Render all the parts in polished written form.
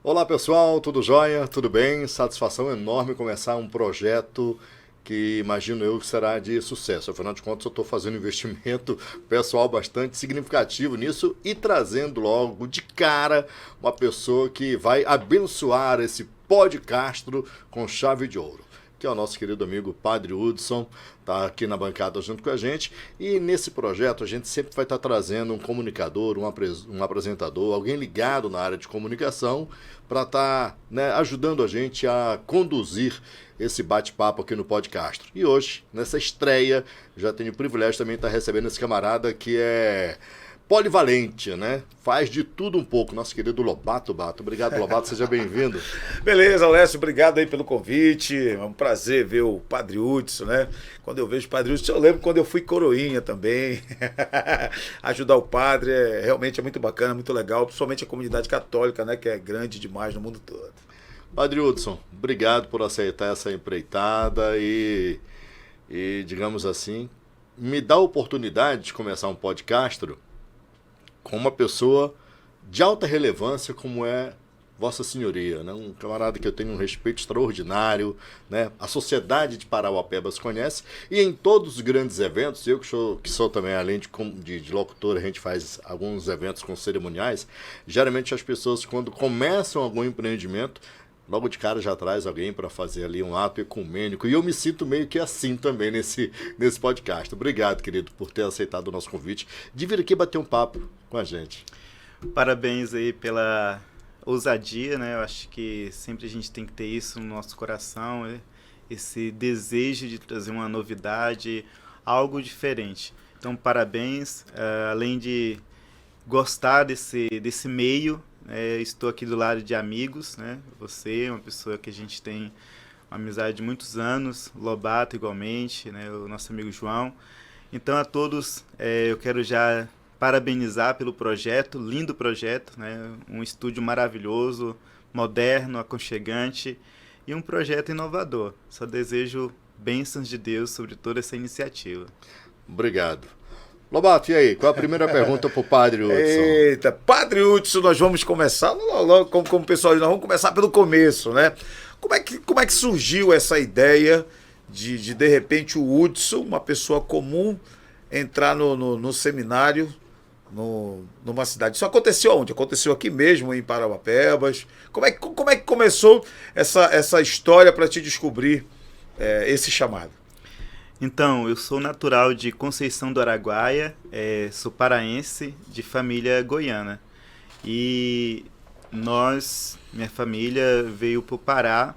Olá pessoal, tudo jóia? Tudo bem? Satisfação enorme começar um projeto que imagino eu que será de sucesso. Afinal de contas, eu estou fazendo um investimento pessoal bastante significativo nisso e trazendo logo de cara uma pessoa que vai abençoar esse podcastro com chave de ouro, que é o nosso querido amigo Padre Hudson, está aqui na bancada junto com a gente. E nesse projeto a gente sempre vai estar trazendo um comunicador, um apresentador, alguém ligado na área de comunicação, para estar, né, ajudando a gente a conduzir esse bate-papo aqui no podcast. E hoje, nessa estreia, já tenho o privilégio também de estar recebendo esse camarada que é polivalente, né? Faz de tudo um pouco. Nosso querido Lobato Bato. Obrigado, Lobato. Seja bem-vindo. Beleza, Alessio, obrigado aí pelo convite. É um prazer ver o Padre Hudson, né? Quando eu vejo o Padre Hudson, eu lembro quando eu fui coroinha também. Ajudar o padre realmente é muito bacana, muito legal, principalmente a comunidade católica, né? Que é grande demais no mundo todo. Padre Hudson, obrigado por aceitar essa empreitada e, digamos assim, me dá a oportunidade de começar um podcast com uma pessoa de alta relevância como é Vossa Senhoria, né? Um camarada que eu tenho um respeito extraordinário, né? A sociedade de Parauapebas conhece e em todos os grandes eventos, eu que sou também, além de locutor, a gente faz alguns eventos com cerimoniais, geralmente as pessoas quando começam algum empreendimento, logo de cara já traz alguém para fazer ali um ato ecumênico. E eu me sinto meio que assim também nesse podcast. Obrigado, querido, por ter aceitado o nosso convite de vir aqui bater um papo com a gente. Parabéns aí pela ousadia, né? Eu acho que sempre a gente tem que ter isso no nosso coração, né? Esse desejo de trazer uma novidade, algo diferente. Então, parabéns. Além de gostar desse meio, estou aqui do lado de amigos, né? Você é uma pessoa que a gente tem uma amizade de muitos anos, Lobato igualmente, né? O nosso amigo João. Então, a todos, eu quero já parabenizar pelo projeto, lindo projeto, né? Um estúdio maravilhoso, moderno, aconchegante e um projeto inovador. Só desejo bênçãos de Deus sobre toda essa iniciativa. Obrigado. Lobato, e aí? Qual a primeira pergunta para o Padre Hudson? Eita, Padre Hudson, nós vamos começar, logo, como o pessoal diz, nós vamos começar pelo começo, né? Como é que surgiu essa ideia de repente, o Hudson, uma pessoa comum, entrar no seminário, numa cidade? Isso aconteceu onde? Aconteceu aqui mesmo, em Parauapebas? Como é que começou essa história para te descobrir esse chamado? Então, eu sou natural de Conceição do Araguaia, sou paraense, de família goiana. E minha família veio para o Pará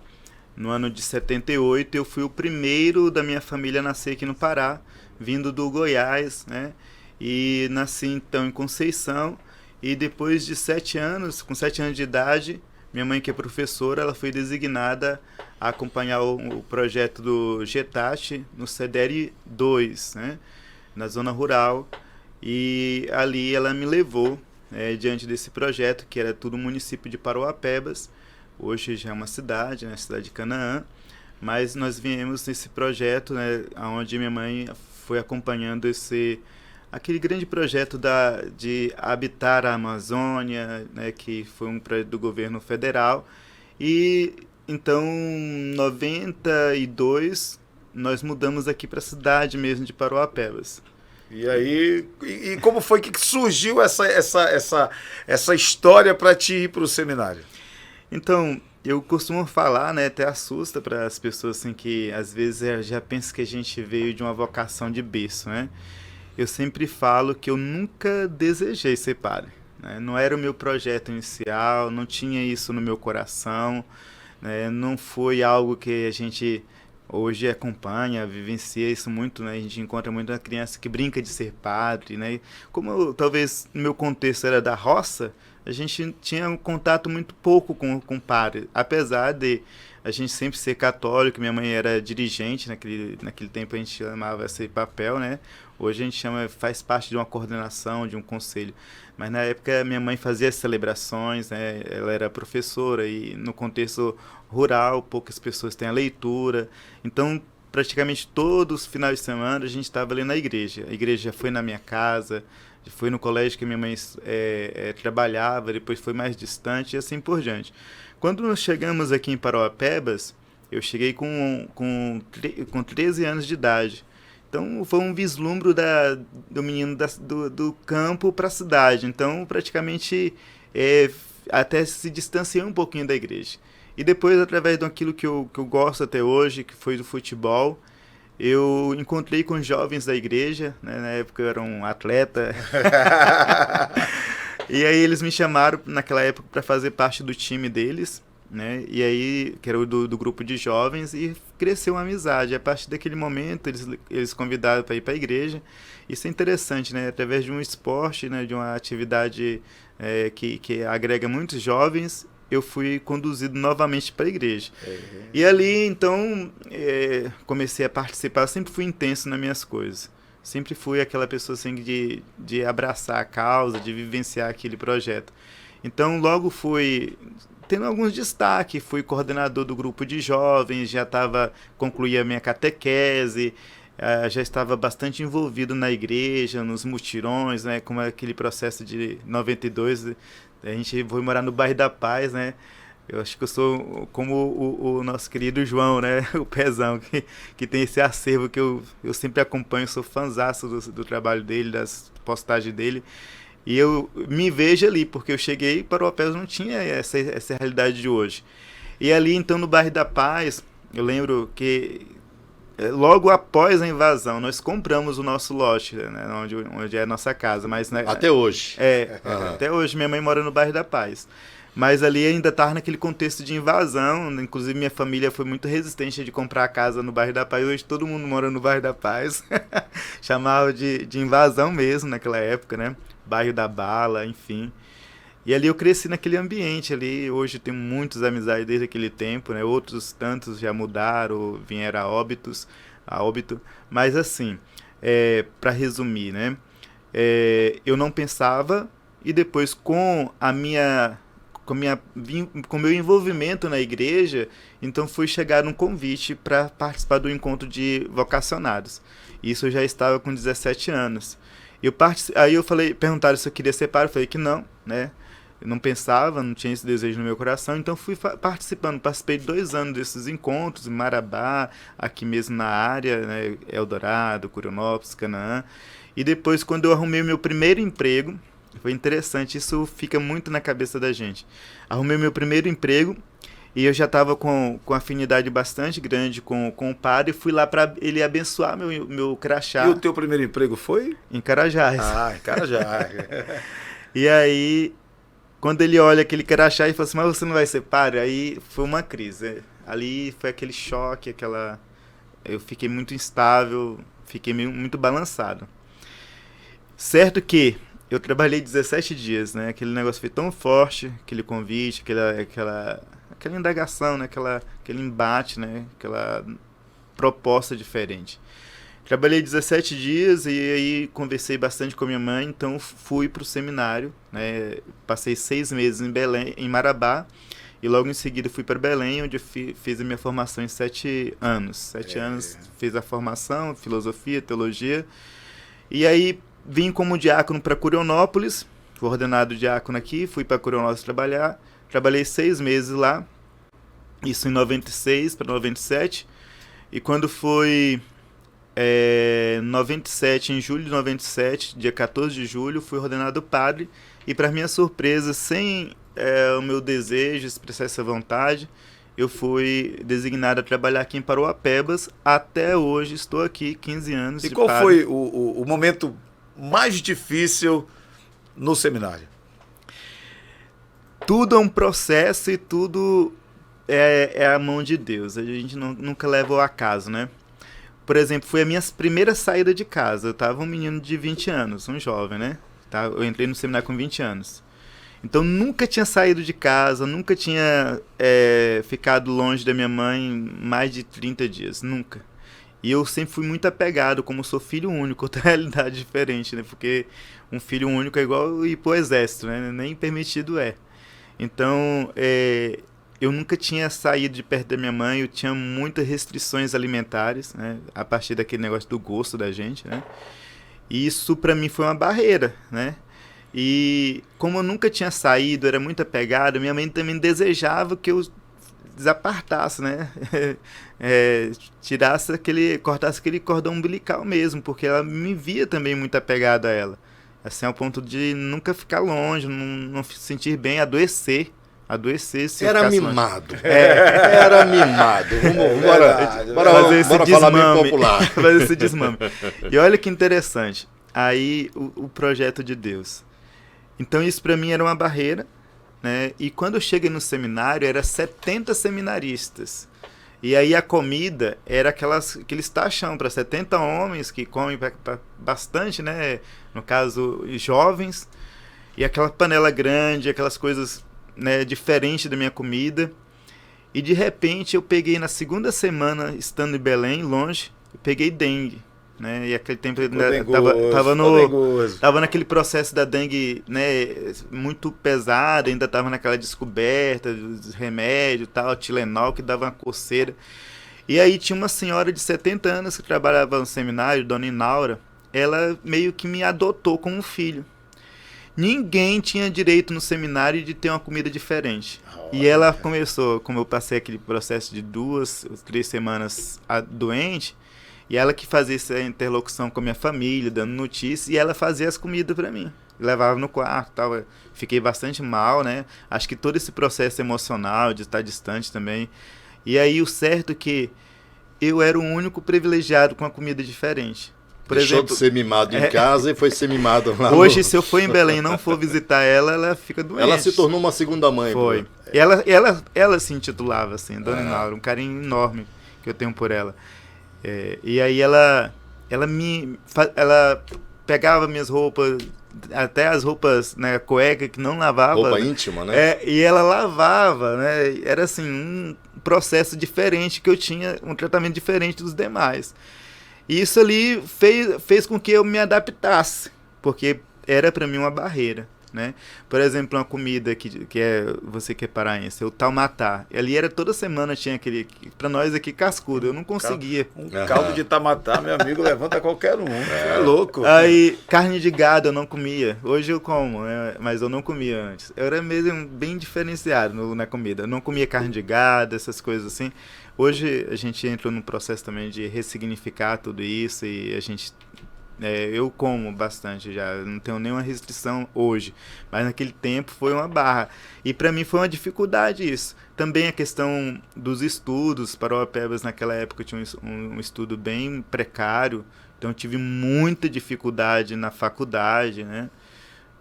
no ano de 78. Eu fui o primeiro da minha família a nascer aqui no Pará, vindo do Goiás, né? E nasci então em Conceição. E depois de 7 anos, com 7 anos de idade, minha mãe, que é professora, ela foi designada a acompanhar o projeto do Getache no CEDERI 2, né, na zona rural. E ali ela me levou, diante desse projeto, que era tudo município de Parauapebas. Hoje já é uma cidade, né, a cidade de Canaã. Mas nós viemos nesse projeto, né, onde minha mãe foi acompanhando aquele grande projeto de habitar a Amazônia, né, que foi um projeto do governo federal. E então, em 92, nós mudamos aqui para a cidade mesmo de Parauapebas. E aí, como foi que surgiu essa história para te ir para o seminário? Então, eu costumo falar, né, até assusta para as pessoas assim, que às vezes já pensam que a gente veio de uma vocação de berço, né? Eu sempre falo que eu nunca desejei ser padre, né? Não era o meu projeto inicial, não tinha isso no meu coração, né? Não foi algo que a gente hoje acompanha, vivencia isso muito, né? A gente encontra muita criança que brinca de ser padre, né? Talvez no meu contexto era da roça, a gente tinha um contato muito pouco com padre, apesar de a gente sempre ser católico. Minha mãe era dirigente, naquele tempo a gente chamava esse papel, né? Hoje a gente faz parte de uma coordenação, de um conselho. Mas na época minha mãe fazia as celebrações, né? Ela era professora e no contexto rural poucas pessoas têm a leitura. Então praticamente todos os finais de semana a gente estava ali na igreja. A igreja já foi na minha casa, foi no colégio que minha mãe trabalhava, depois foi mais distante e assim por diante. Quando nós chegamos aqui em Parauapebas, eu cheguei com 13 anos de idade. Então foi um vislumbre do menino do campo para a cidade. Então praticamente até se distanciei um pouquinho da igreja. E depois, através daquilo que eu gosto até hoje, que foi do futebol, eu encontrei com jovens da igreja, né? Na época eu era um atleta. E aí eles me chamaram naquela época para fazer parte do time deles, né? E aí, que era do grupo de jovens, e cresceu uma amizade. A partir daquele momento, eles convidaram para ir para a igreja. Isso é interessante, né? Através de um esporte, né? De uma atividade que agrega muitos jovens, eu fui conduzido novamente para a igreja. E ali, então, comecei a participar. Eu sempre fui intenso nas minhas coisas. Sempre fui aquela pessoa assim, de abraçar a causa, de vivenciar aquele projeto. Então, logo fui tendo alguns destaques. Fui coordenador do grupo de jovens, já concluí a minha catequese, já estava bastante envolvido na igreja, nos mutirões, né, como aquele processo de 92. A gente foi morar no bairro da Paz, né? Eu acho que eu sou como o nosso querido João, né? O Pezão, que tem esse acervo que eu sempre acompanho, sou fãzaço do trabalho dele, das postagens dele. E eu me vejo ali, porque eu cheguei para o Parauapebas, não tinha essa realidade de hoje. E ali, então, no bairro da Paz, eu lembro que logo após a invasão, nós compramos o nosso lote, né, onde é a nossa casa. Mas, né, até hoje? Até hoje. Minha mãe mora no bairro da Paz. Mas ali ainda estava naquele contexto de invasão. Inclusive, minha família foi muito resistente de comprar a casa no bairro da Paz. Hoje todo mundo mora no bairro da Paz. Chamava de invasão mesmo naquela época, né? Bairro da Bala, enfim. E ali eu cresci naquele ambiente ali. Hoje tenho muitas amizades desde aquele tempo, né? Outros tantos já mudaram, vieram a óbito. Mas assim, para resumir, né? Eu não pensava, e depois com o meu envolvimento na igreja, então fui chegar um convite para participar do encontro de vocacionados. Isso eu já estava com 17 anos. Aí perguntaram se eu queria ser padre, eu falei que não, né? Eu não pensava, não tinha esse desejo no meu coração, então fui participei de 2 anos desses encontros, em Marabá, aqui mesmo na área, né? Eldorado, Curionópolis, Canaã. E depois, quando eu arrumei meu primeiro emprego, foi interessante, isso fica muito na cabeça da gente. Arrumei meu primeiro emprego e eu já estava com afinidade bastante grande com o padre, e fui lá para ele abençoar meu crachá. E o teu primeiro emprego foi? Em Carajás. Em Carajás. E aí, quando ele olha aquele crachá e fala assim, mas você não vai ser padre? Aí foi uma crise. Ali foi aquele choque, eu fiquei muito instável, fiquei muito balançado. Certo que eu trabalhei 17 dias, né? Aquele negócio foi tão forte, aquele convite, aquela indagação, né? Aquele embate, né? Aquela proposta diferente. Trabalhei 17 dias e aí conversei bastante com a minha mãe, então fui para o seminário, né? Passei 6 meses em Belém, em Marabá, e logo em seguida fui para Belém, onde eu fiz a minha formação em 7 anos. 7 anos fiz a formação, filosofia, teologia, e aí vim como diácono para Curionópolis, fui ordenado diácono aqui, fui para Curionópolis trabalhar, trabalhei 6 meses lá, isso em 96 para 97, e quando foi 97, em julho de 97, dia 14 de julho, fui ordenado padre, e para minha surpresa, sem o meu desejo, expressar essa vontade, eu fui designado a trabalhar aqui em Parauapebas, até hoje estou aqui, 15 anos de padre. E qual foi o momento mais difícil no seminário? Tudo é um processo e tudo é a mão de Deus. A gente nunca leva ao acaso, né? Por exemplo, foi a minha primeira saída de casa. Eu estava um menino de 20 anos, um jovem, né? Eu entrei no seminário com 20 anos. Então, nunca tinha saído de casa, nunca tinha ficado longe da minha mãe mais de 30 dias, nunca. E eu sempre fui muito apegado, como sou filho único, outra realidade diferente, né? Porque um filho único é igual ir pro exército, né? Nem permitido é. Então, eu nunca tinha saído de perto da minha mãe, eu tinha muitas restrições alimentares, né? A partir daquele negócio do gosto da gente, né? E isso para mim foi uma barreira, né? E como eu nunca tinha saído, era muito apegado, minha mãe também desejava que eu desapartasse, né? Cortasse aquele cordão umbilical mesmo, porque ela me via também muito apegado a ela. Assim, ao ponto de nunca ficar longe, não se sentir bem, adoecer se eu Era ficasse mimado. longe. Era mimado. Bora Fazer esse falar bem desmame. popular. Fazer esse desmame. E olha que interessante. Aí, o projeto de Deus. Então, isso para mim era uma barreira, né? E quando eu cheguei no seminário, era 70 seminaristas. E aí a comida era aqueles tachão para 70 homens que comem bastante, né? No caso, jovens. E aquela panela grande, aquelas coisas, né, diferentes da minha comida. E de repente eu peguei na segunda semana, estando em Belém, longe, eu peguei dengue. Né? E aquele tempo tava naquele processo da dengue, né, muito pesada, ainda tava naquela descoberta dos remédios, tal, Tilenol, que dava uma coceira. E aí tinha uma senhora de 70 anos que trabalhava no seminário, Dona Inaura, ela meio que me adotou como filho. Ninguém tinha direito no seminário de ter uma comida diferente. E ela começou, como eu passei aquele processo de 2 ou 3 semanas doente, e ela que fazia essa interlocução com a minha família, dando notícias, e ela fazia as comidas para mim. Levava no quarto, tal. Fiquei bastante mal, né? Acho que todo esse processo emocional de estar distante também. E aí o certo é que eu era o único privilegiado com a comida diferente. Por Deixou exemplo, de ser mimado em casa e foi ser mimado lá. Hoje, se eu for em Belém e não for visitar ela, ela fica doente. Ela se tornou uma segunda mãe. Foi. E ela se intitulava assim, Dona Inaura, um carinho enorme que eu tenho por ela. E aí ela pegava minhas roupas, até as roupas, né, cueca que não lavava. Roupa íntima, né? E ela lavava, né? Era assim, um processo diferente que eu tinha, um tratamento diferente dos demais. E isso ali fez com que eu me adaptasse, porque era para mim uma barreira. Né? Por exemplo, uma comida você que é paraense, o tamatá. Ali era toda semana, tinha aquele, para nós aqui, cascudo, eu não conseguia. Um caldo de tamatá, meu amigo, levanta qualquer um. É louco. Aí, carne de gado eu não comia. Hoje eu como, né? Mas eu não comia antes. Eu era mesmo bem diferenciado na comida. Eu não comia carne de gado, essas coisas assim. Hoje a gente entrou num processo também de ressignificar tudo isso e a gente... eu como bastante já, não tenho nenhuma restrição hoje, mas naquele tempo foi uma barra. E para mim foi uma dificuldade isso. Também a questão dos estudos, Parauapebas naquela época tinha um estudo bem precário, então eu tive muita dificuldade na faculdade, né?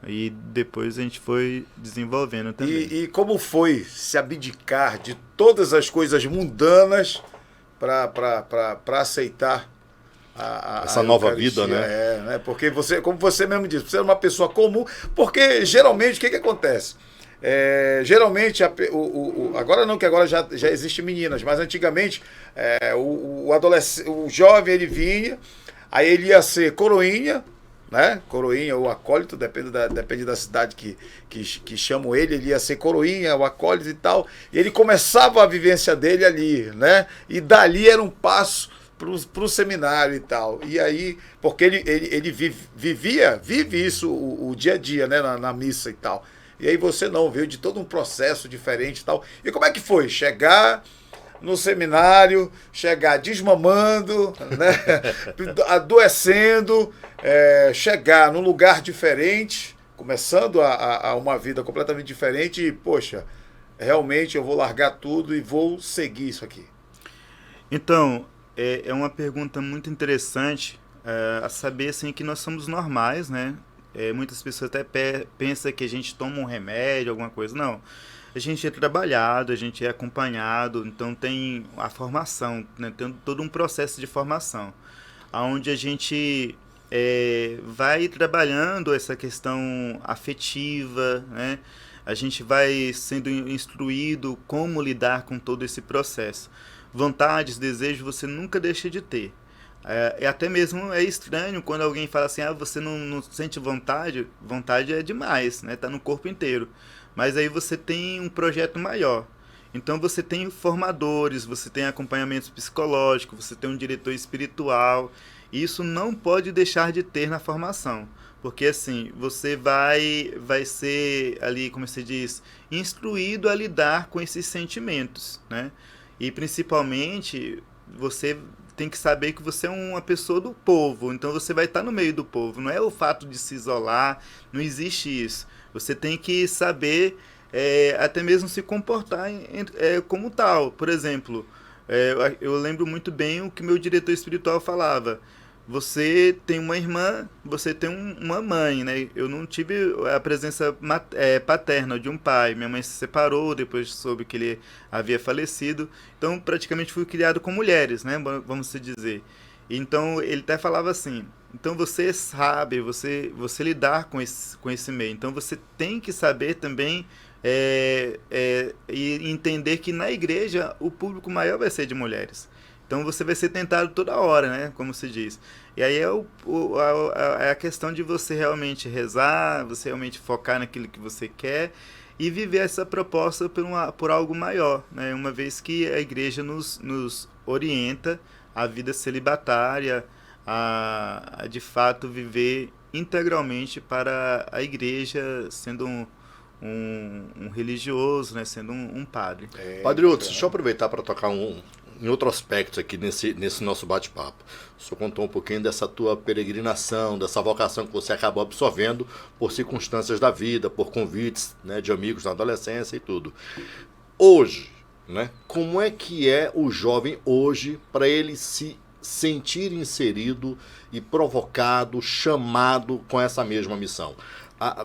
E depois a gente foi desenvolvendo também. E como foi se abdicar de todas as coisas mundanas para aceitar essa nova vida, né? Né? Porque você, como você mesmo disse, você é uma pessoa comum, porque geralmente o que acontece? Geralmente, agora não, que agora já existem meninas, mas antigamente o jovem ele vinha, aí ele ia ser coroinha, né? Coroinha ou acólito, depende da cidade que chamam ele ia ser coroinha, o acólito e tal, e ele começava a vivência dele ali, né? E dali era um passo pro seminário e tal. E aí, porque ele vive isso o dia a dia, né? Na missa e tal. E aí você não, veio de todo um processo diferente e tal. E como é que foi? Chegar no seminário, chegar desmamando, né? Adoecendo, chegar num lugar diferente, começando a uma vida completamente diferente e, poxa, realmente eu vou largar tudo e vou seguir isso aqui. Então, é uma pergunta muito interessante, a saber assim, que nós somos normais, né? Muitas pessoas até pensam que a gente toma um remédio, alguma coisa. Não, a gente é trabalhado, a gente é acompanhado, então tem a formação, né? Tem todo um processo de formação, onde a gente vai trabalhando essa questão afetiva, né? A gente vai sendo instruído como lidar com todo esse processo. Vontades, desejos, você nunca deixa de ter. Até mesmo é estranho quando alguém fala assim, você não sente vontade. Vontade é demais, né? Tá no corpo inteiro. Mas aí você tem um projeto maior. Então você tem formadores, você tem acompanhamento psicológico, você tem um diretor espiritual Isso não pode deixar de ter na formação. Porque assim, você vai ser ali, como se diz, instruído a lidar com esses sentimentos, né? E principalmente, você tem que saber que você é uma pessoa do povo, então você vai estar no meio do povo. Não é o fato de se isolar, não existe isso. Você tem que saber até mesmo se comportar como tal. Por exemplo, eu lembro muito bem o que meu diretor espiritual falava. Você tem uma irmã, você tem uma mãe, né? Eu não tive a presença paterna de um pai. Minha mãe se separou, depois soube que ele havia falecido. Então, praticamente fui criado com mulheres, né? Vamos se dizer. Então, ele até falava assim, então você sabe, você lidar com esse meio. Então, você tem que saber também e entender que na igreja o público maior vai ser de mulheres. Então você vai ser tentado toda hora, né? Como se diz. E aí é a questão de você realmente rezar, você realmente focar naquilo que você quer e viver essa proposta por algo maior, né? Uma vez que a igreja nos orienta a vida celibatária, a de fato viver integralmente para a igreja, sendo um religioso, né? Sendo um padre. Padre Hudson, deixa eu aproveitar para tocar em outro aspecto aqui nesse nosso bate-papo. O senhor contou um pouquinho dessa tua peregrinação, dessa vocação que você acabou absorvendo por circunstâncias da vida, por convites, né, de amigos na adolescência e tudo. Hoje, né, como é que é o jovem hoje para ele se sentir inserido e provocado, chamado com essa mesma missão?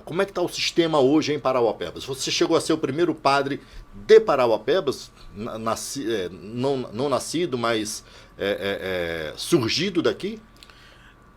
Como é que está o sistema hoje em Parauapebas? Você chegou a ser o primeiro padre de Parauapebas, não nascido, mas surgido daqui?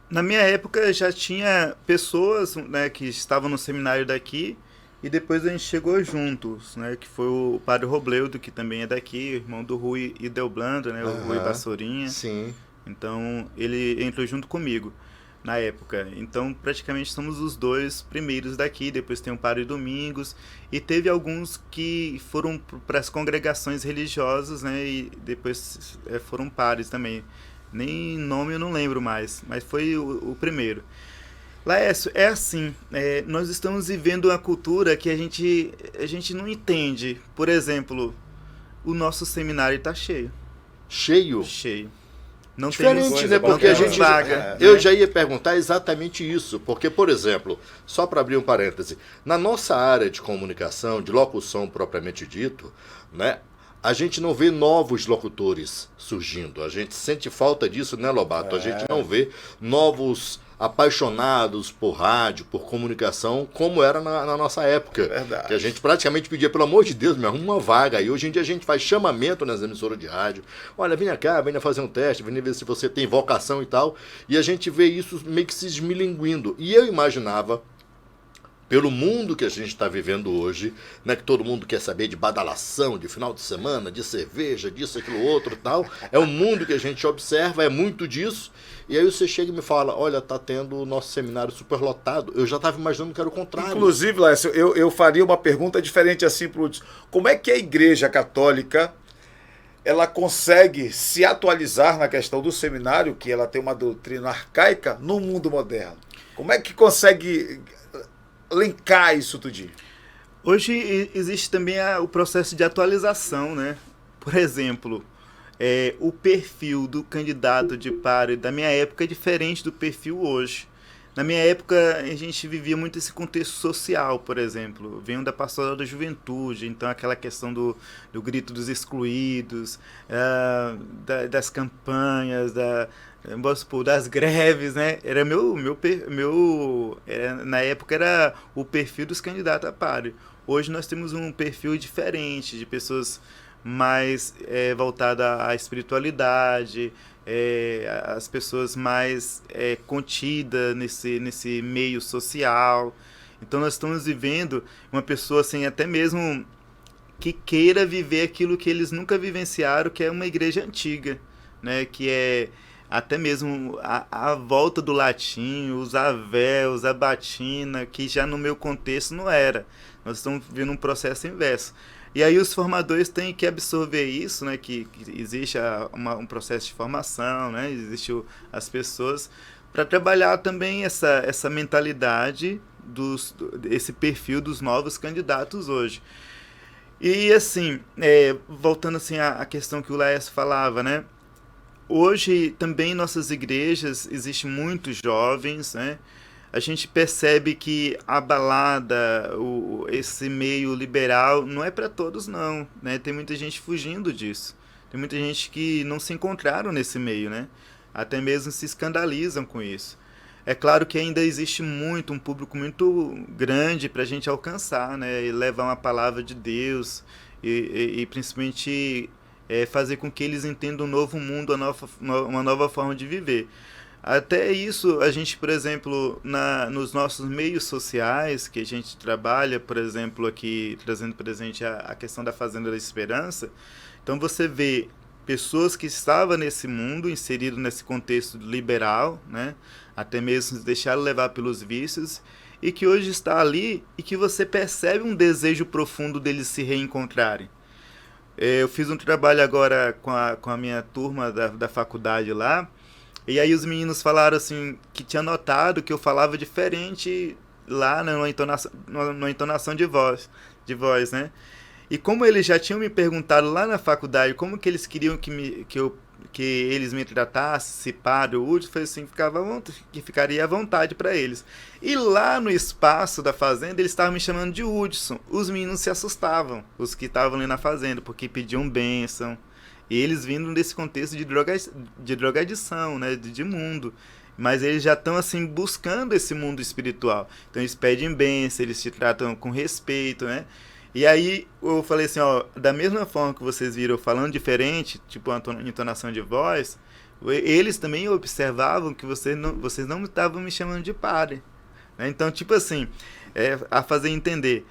Na minha época já tinha pessoas, né, que estavam no seminário daqui e depois a gente chegou juntos, né, que foi o padre Robledo, que também é daqui, irmão do Rui Idelblando, né, o Rui Vassourinha. Sim. Então ele entrou junto comigo na época. Então praticamente somos os dois primeiros daqui, depois tem o padre Domingos e teve alguns que foram para as congregações religiosas, né, e depois foram padres também. Nem nome eu não lembro mais, mas foi o primeiro. Laércio, é assim, nós estamos vivendo uma cultura que a gente não entende. Por exemplo, o nosso seminário está cheio. Cheio? Cheio. Não diferente, tem, né? Porque a gente vaga. Eu já ia perguntar exatamente isso, porque, por exemplo, só para abrir um parêntese, na nossa área de comunicação, de locução propriamente dito, né, a gente não vê novos locutores surgindo. A gente sente falta disso, né, Lobato? A gente não vê novos apaixonados por rádio, por comunicação, como era na nossa época. Verdade. Que a gente praticamente pedia, pelo amor de Deus, me arruma uma vaga. E hoje em dia a gente faz chamamento nas emissoras de rádio. Olha, venha cá, venha fazer um teste, venha ver se você tem vocação e tal. E a gente vê isso meio que se esmilinguindo. E eu imaginava, pelo mundo que a gente está vivendo hoje, né, que todo mundo quer saber de badalação, de final de semana, de cerveja, disso, aquilo, outro e tal. É um mundo que a gente observa, é muito disso. E aí você chega e me fala, olha, tá tendo o nosso seminário superlotado. Eu já estava imaginando que era o contrário. Inclusive, Lécio, eu faria uma pergunta diferente assim para o... Como é que a Igreja Católica ela consegue se atualizar na questão do seminário, que ela tem uma doutrina arcaica, no mundo moderno? Como é que consegue linkar isso tudinho? Hoje existe também o processo de atualização, né? Por exemplo, o perfil do candidato de padre da minha época é diferente do perfil hoje. Na minha época, a gente vivia muito esse contexto social, por exemplo. Venho da pastoral da juventude, então aquela questão do grito dos excluídos, das campanhas, das greves, né? Era na época era o perfil dos candidatos a padre. Hoje nós temos um perfil diferente, de pessoas mais voltadas à espiritualidade, as pessoas mais contidas nesse meio social. Então nós estamos vivendo uma pessoa assim, até mesmo que queira viver aquilo que eles nunca vivenciaram, que é uma igreja antiga, né? Que é até mesmo a volta do latim, usar véu, usar batina, que já no meu contexto não era. Nós estamos vivendo um processo inverso. E aí os formadores têm que absorver isso, né, que existe um processo de formação, né, existe as pessoas, para trabalhar também essa mentalidade, esse perfil dos novos candidatos hoje. E assim, voltando assim à questão que o Laércio falava, né, hoje também em nossas igrejas existem muitos jovens, né, a gente percebe que a balada, esse meio liberal, não é para todos não, né? Tem muita gente fugindo disso. Tem muita gente que não se encontraram nesse meio, né? Até mesmo se escandalizam com isso. É claro que ainda existe um público muito grande para a gente alcançar, né? E levar uma palavra de Deus e principalmente fazer com que eles entendam um novo mundo, uma nova forma de viver. Até isso, a gente, por exemplo, nos nossos meios sociais, que a gente trabalha, por exemplo, aqui trazendo presente a questão da Fazenda da Esperança, então você vê pessoas que estavam nesse mundo, inseridas nesse contexto liberal, né, até mesmo se deixaram levar pelos vícios, e que hoje está ali e que você percebe um desejo profundo deles se reencontrarem. Eu fiz um trabalho agora com a minha turma da faculdade lá, e aí os meninos falaram assim que tinha notado que eu falava diferente lá numa entonação de voz, né? E como eles já tinham me perguntado lá na faculdade como que eles queriam que eles me tratassem, se padre ou útil, foi assim, que ficaria à vontade para eles. E lá no espaço da fazenda eles estavam me chamando de Hudson. Os meninos se assustavam, os que estavam ali na fazenda, porque pediam bênção. E eles vindo desse contexto de drogadição, né, de mundo. Mas eles já estão assim buscando esse mundo espiritual. Então eles pedem bênção, eles te tratam com respeito, né? E aí eu falei assim, ó, da mesma forma que vocês viram falando diferente, tipo uma entonação de voz, eles também observavam que vocês não estavam me chamando de padre, né? Então, tipo assim, a fazer entender,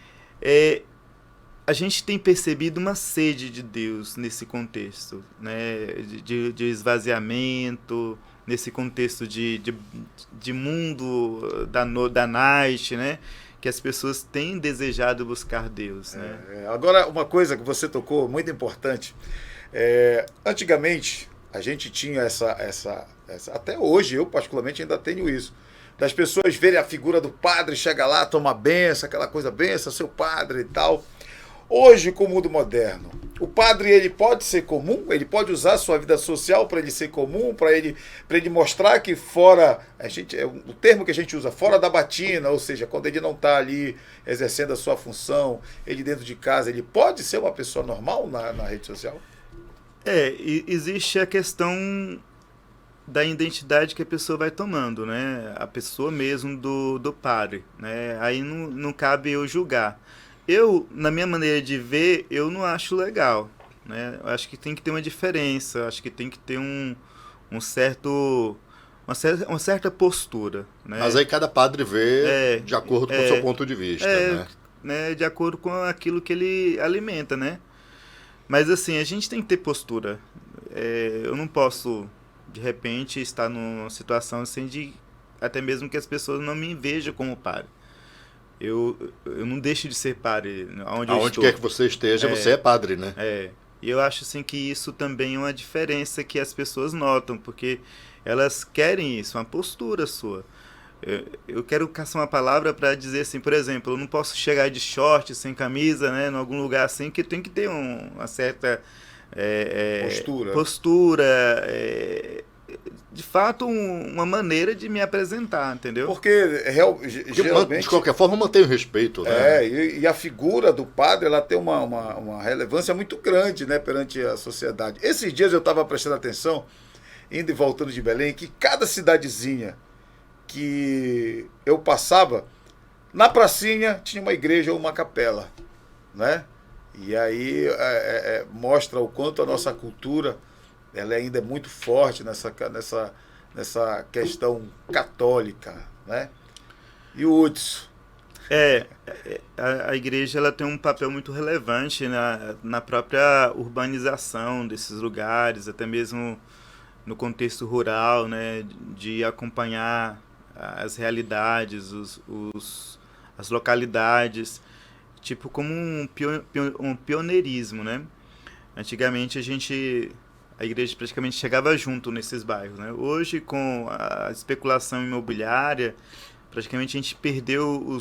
a gente tem percebido uma sede de Deus nesse contexto, né, de esvaziamento, nesse contexto de mundo da night, né, que as pessoas têm desejado buscar Deus, né? Agora, uma coisa que você tocou, muito importante, antigamente a gente tinha essa, até hoje eu particularmente ainda tenho isso, das pessoas verem a figura do padre, chega lá, toma benção, aquela coisa, benção, seu padre e tal. Hoje, com o mundo moderno, o padre ele pode ser comum, ele pode usar a sua vida social para ele ser comum, para ele mostrar que fora, o termo que a gente usa, fora da batina, ou seja, quando ele não está ali exercendo a sua função, ele dentro de casa, ele pode ser uma pessoa normal na rede social? Existe a questão da identidade que a pessoa vai tomando, né? A pessoa mesmo do padre, né? Aí não cabe eu julgar. Eu, na minha maneira de ver, eu não acho legal, né? Eu acho que tem que ter uma diferença, acho que tem que ter uma certa postura, né? Mas aí cada padre vê de acordo com o seu ponto de vista, né? De acordo com aquilo que ele alimenta, né? Mas assim, a gente tem que ter postura. Eu não posso, de repente, estar numa situação assim até mesmo que as pessoas não me vejam como padre. Eu não deixo de ser padre aonde quer que você esteja, você é padre, né? E eu acho assim que isso também é uma diferença que as pessoas notam, porque elas querem isso, uma postura sua. Eu quero caçar uma palavra para dizer assim, por exemplo, eu não posso chegar de short, sem camisa, né, em algum lugar assim, que tem que ter uma certa postura, de fato uma maneira de me apresentar, entendeu? Porque geralmente, de qualquer forma mantém o respeito, né? E a figura do padre ela tem uma relevância muito grande, né, perante a sociedade. Esses dias eu estava prestando atenção, indo e voltando de Belém, que cada cidadezinha que eu passava, na pracinha tinha uma igreja ou uma capela, né? E aí mostra o quanto a nossa cultura ela ainda é muito forte nessa questão católica, né? E o Hudson? A igreja ela tem um papel muito relevante na própria urbanização desses lugares, até mesmo no contexto rural, né? De acompanhar as realidades, as localidades. tipo como um pioneirismo, né? Antigamente a igreja praticamente chegava junto nesses bairros, né? Hoje, com a especulação imobiliária, praticamente a gente perdeu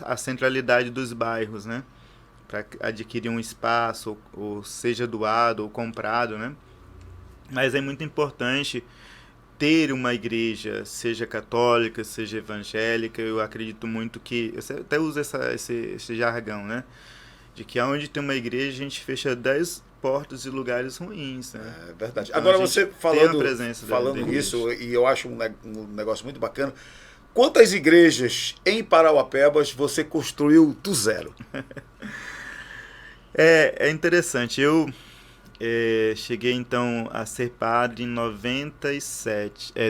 a centralidade dos bairros, né? Para adquirir um espaço, ou seja doado ou comprado, né? Mas é muito importante ter uma igreja, seja católica, seja evangélica. Eu acredito muito que, eu até uso esse jargão, né? De que onde tem uma igreja, a gente fecha 10 portas de lugares ruins, né? É verdade. Então, Agora a gente você tem a falando, presença da nisso, igreja. e eu acho um negócio muito bacana, quantas igrejas em Parauapebas você construiu do zero? É interessante. Eu cheguei então a ser padre em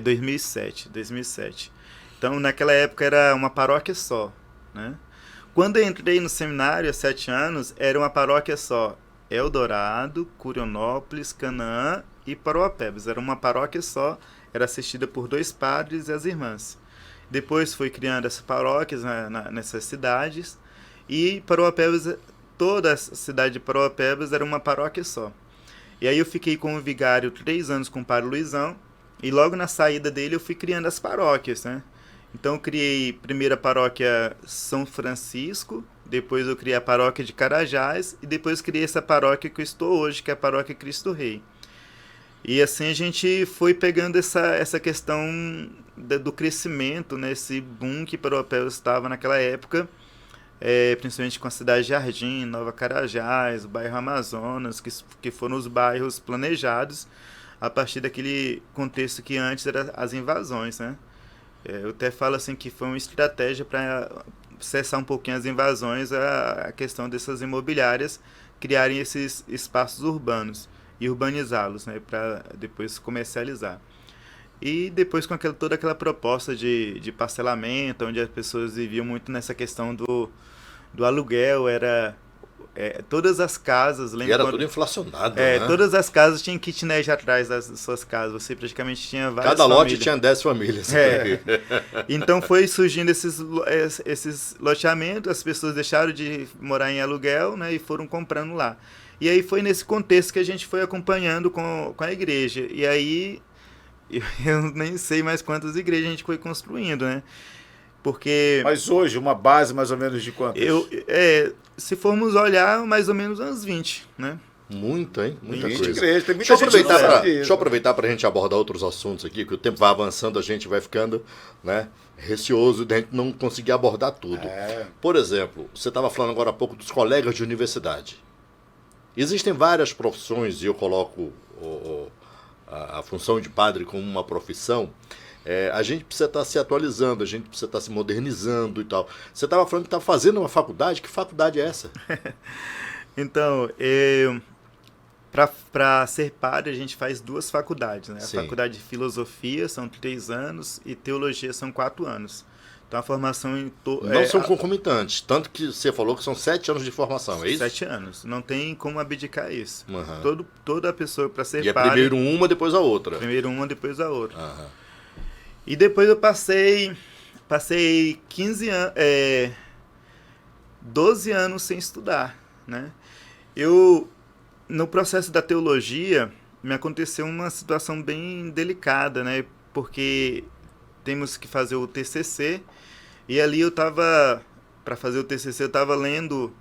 2007. Então naquela época era uma paróquia só, né? Quando eu entrei no seminário há 7 anos, era uma paróquia só. Eldorado, Curionópolis, Canaã e Parauapebas. Era uma paróquia só, era assistida por 2 padres e as irmãs. Depois foi criando essas paróquias nessas cidades, e Parauapebas, toda a cidade de Parauapebas era uma paróquia só. E aí eu fiquei como vigário 3 anos com o padre Luizão, e logo na saída dele eu fui criando as paróquias, né? Então eu criei primeiro a paróquia São Francisco, depois eu criei a paróquia de Carajás, e depois criei essa paróquia que eu estou hoje, que é a paróquia Cristo Rei. E assim a gente foi pegando essa questão do crescimento, né? Esse boom que Parauapebas estava naquela época, principalmente com a cidade de Jardim, Nova Carajás, o bairro Amazonas, que foram os bairros planejados a partir daquele contexto que antes eram as invasões, né? Eu até falo assim que foi uma estratégia para cessar um pouquinho as invasões, a questão dessas imobiliárias criarem esses espaços urbanos e urbanizá-los, né, para depois comercializar. E depois com toda aquela proposta de parcelamento, onde as pessoas viviam muito nessa questão do aluguel, todas as casas... E era tudo inflacionado, né? Todas as casas tinham kitnet atrás das suas casas, você praticamente tinha várias Cada lote famílias. tinha 10 famílias. Então foi surgindo esses loteamentos, as pessoas deixaram de morar em aluguel, né, e foram comprando lá. E aí foi nesse contexto que a gente foi acompanhando com a igreja. E aí eu nem sei mais quantas igrejas a gente foi construindo, né? Porque... Mas hoje, uma base mais ou menos de quantas? Se formos olhar, mais ou menos umas 20, né? Muita, hein? Muita 20 coisa. igrejas, tem muita gente que não sabe disso. Deixa eu aproveitar para a gente abordar outros assuntos aqui, que o tempo vai avançando, a gente vai ficando, né, receoso de a gente não conseguir abordar tudo. Por exemplo, você estava falando agora há pouco dos colegas de universidade. Existem várias profissões, e eu coloco a função de padre como uma profissão. A gente precisa estar se atualizando, a gente precisa estar se modernizando e tal. Você estava falando que está fazendo uma faculdade, que faculdade é essa? Então, para ser padre a gente faz 2 faculdades, né? Sim. A faculdade de filosofia são 3 anos e teologia são 4 anos. Então a formação Não são concomitantes, tanto que você falou que são 7 anos de formação, é isso? 7 anos, não tem como abdicar isso. Uhum. Toda pessoa para ser E padre... primeiro uma, depois a outra. Primeiro uma, depois a outra. Uhum. E depois eu passei 12 anos sem estudar, né? No processo da teologia, me aconteceu uma situação bem delicada, né? Porque temos que fazer o TCC, e ali para fazer o TCC, eu estava lendo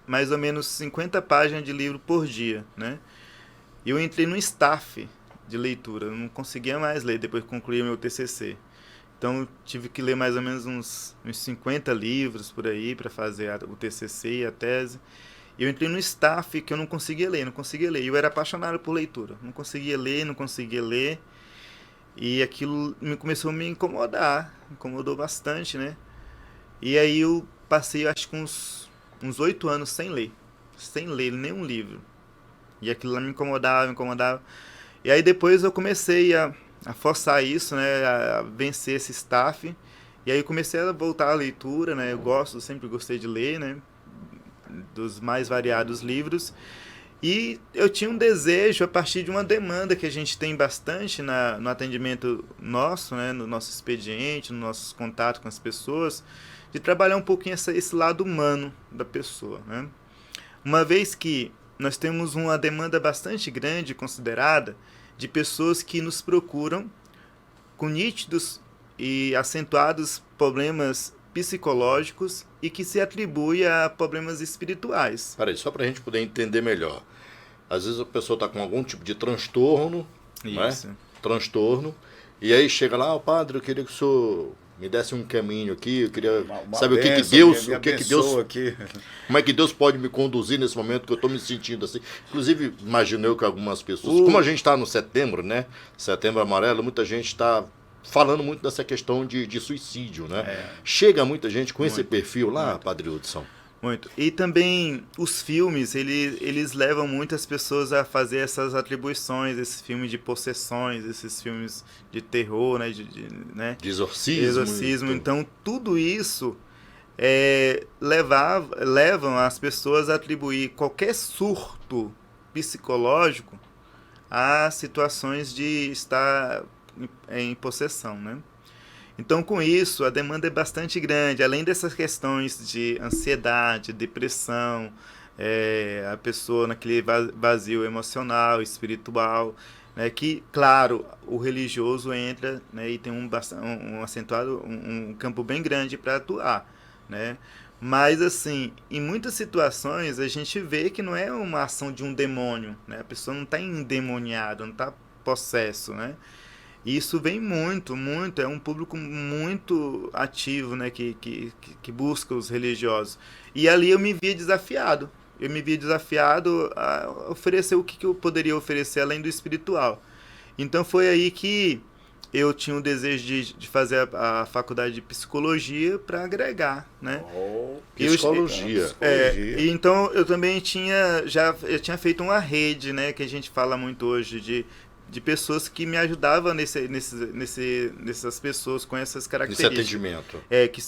mais ou menos 50 páginas de livro por dia, né? E eu entrei no staff de leitura, eu não conseguia mais ler depois que concluí o meu TCC. Então eu tive que ler mais ou menos uns 50 livros por aí para fazer o TCC e a tese. E eu entrei no staff que eu não conseguia ler. E eu era apaixonado por leitura. Não conseguia ler. E aquilo começou a me incomodou bastante, né? E aí eu passei, acho que uns 8 anos sem ler nenhum livro. E aquilo lá me incomodava. E aí depois eu comecei a forçar isso, né, a vencer esse staff. E aí eu comecei a voltar à leitura, né? Sempre gostei de ler, né, dos mais variados livros. E eu tinha um desejo, a partir de uma demanda que a gente tem bastante no atendimento nosso, né, no nosso expediente, nos nossos contatos com as pessoas, de trabalhar um pouquinho esse lado humano da pessoa, né? Uma vez que nós temos uma demanda bastante grande, considerada, de pessoas que nos procuram com nítidos e acentuados problemas psicológicos e que se atribui a problemas espirituais. Peraí, só para a gente poder entender melhor. Às vezes a pessoa está com algum tipo de transtorno, Isso. né? Transtorno, e aí chega lá, padre, eu queria que o senhor me desse um caminho aqui, eu queria saber o que que Deus, aqui. como é que Deus pode me conduzir nesse momento que eu estou me sentindo assim. Inclusive, imagino eu que algumas pessoas, como a gente está no setembro, né? Setembro amarelo, muita gente está falando muito dessa questão de suicídio, né? Chega muita gente com esse perfil lá, Padre Hudson. Muito. E também os filmes, eles levam muitas pessoas a fazer essas atribuições, esses filmes de possessões, esses filmes de terror, né? Né? De exorcismo. Exorcismo. Então, tudo isso levam as pessoas a atribuir qualquer surto psicológico a situações de estar em possessão, né? Então, com isso, a demanda é bastante grande. Além dessas questões de ansiedade, depressão, a pessoa naquele vazio emocional, espiritual, né, que, claro, o religioso entra, né, e tem um campo bem grande para atuar, né? Mas, assim, em muitas situações, a gente vê que não é uma ação de um demônio, né? A pessoa não está endemoniada, não está possesso, né? E isso vem muito, é um público muito ativo, né, que busca os religiosos. E ali eu me via desafiado. A oferecer o que eu poderia oferecer além do espiritual. Então foi aí que eu tinha o desejo de fazer a faculdade de psicologia para agregar, né? Psicologia. E então eu também tinha feito uma rede, né, que a gente fala muito hoje de pessoas que me ajudavam nessas pessoas com essas características. Nesse atendimento. Que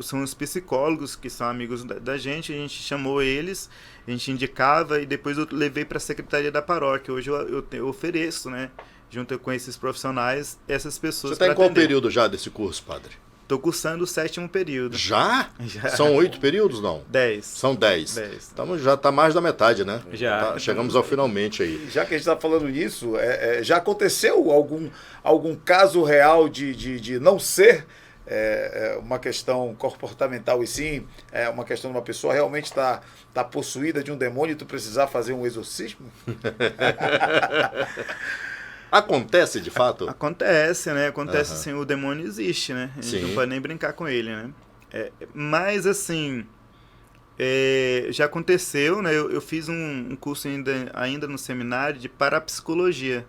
são os psicólogos, que são amigos da gente, a gente chamou eles, a gente indicava e depois eu levei para a secretaria da paróquia. Hoje eu ofereço, né, junto com esses profissionais, essas pessoas. Você está em qual período já desse curso, padre? Estou cursando o 7º período. Já? São 8 períodos, não? 10. São 10. Já está mais da metade, né? Já. Chegamos ao finalmente aí. Já que a gente está falando nisso, já aconteceu algum caso real de não ser uma questão comportamental e sim uma questão de uma pessoa realmente está possuída de um demônio e tu precisar fazer um exorcismo? Acontece de fato? Acontece, né? Acontece assim, o demônio existe, né? A gente não pode nem brincar com ele, né? Mas assim, já aconteceu, né? Eu fiz um curso ainda no seminário de parapsicologia.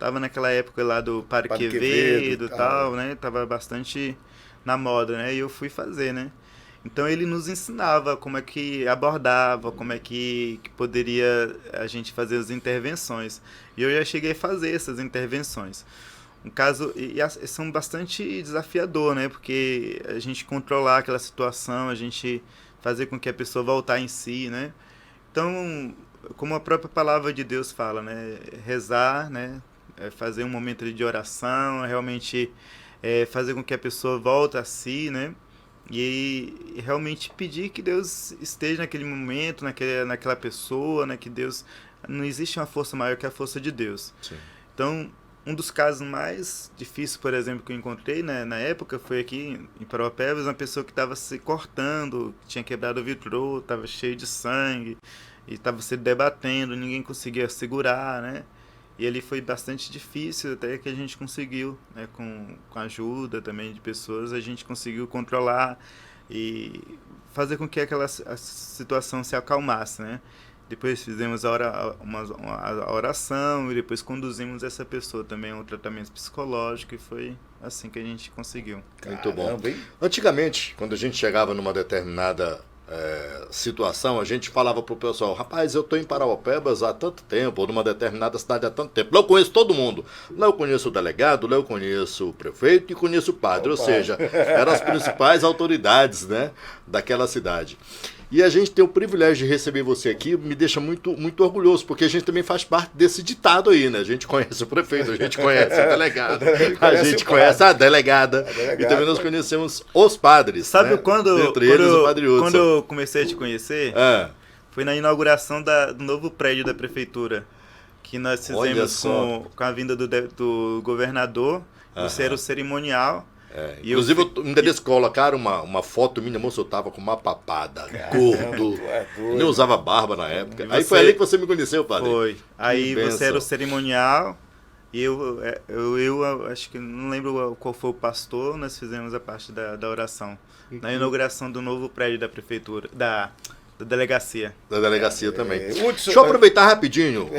Tava naquela época lá do Padre Quevedo e tal, né? Tava bastante na moda, né? E eu fui fazer, né? Então ele nos ensinava como é que abordava, como é que poderia a gente fazer as intervenções. E eu já cheguei a fazer essas intervenções. Um caso, e são bastante desafiador, né? Porque a gente controlar aquela situação, a gente fazer com que a pessoa voltar em si, né? Então, como a própria palavra de Deus fala, né? Rezar, né? Fazer um momento de oração, realmente fazer com que a pessoa volte a si, né? E realmente pedir que Deus esteja naquele momento, naquela pessoa, né? Que Deus... Não existe uma força maior que a força de Deus. Sim. Então, um dos casos mais difíceis, por exemplo, que eu encontrei, né, na época, foi aqui em Paropebas, uma pessoa que estava se cortando, que tinha quebrado o vitrô, estava cheio de sangue, e estava se debatendo, ninguém conseguia segurar, né? E ali foi bastante difícil, até que a gente conseguiu, né, com a ajuda também de pessoas, a gente conseguiu controlar e fazer com que a situação se acalmasse, né? Depois fizemos a oração e depois conduzimos essa pessoa também a um tratamento psicológico e foi assim que a gente conseguiu. Muito bom. Antigamente, quando a gente chegava numa determinada situação, a gente falava pro pessoal, rapaz, eu tô em Parauapebas há tanto tempo, ou numa determinada cidade há tanto tempo, lá eu conheço todo mundo, lá eu conheço o delegado, lá eu conheço o prefeito e conheço o padre, ou seja, eram as principais autoridades, né, daquela cidade. E a gente ter o privilégio de receber você aqui me deixa muito, muito orgulhoso, porque a gente também faz parte desse ditado aí, né? A gente conhece o prefeito, a gente conhece o delegado, a gente conhece a delegada, e também nós conhecemos os padres. Sabe, né? quando, Entre eles o Padre Hudson. quando eu comecei a te conhecer, foi na inauguração do novo prédio da prefeitura, que nós fizemos com a vinda do governador. Você era o cerimonial. Inclusive, ainda eles colocaram uma foto minha, moça, eu tava com uma papada, gordo, nem usava barba na época. Aí foi ali que você me conheceu, padre. Foi. Aí você era o cerimonial, e eu acho que não lembro qual foi o pastor, nós fizemos a parte da oração. Na inauguração do novo prédio da prefeitura, da delegacia. Da delegacia também. Deixa eu aproveitar rapidinho.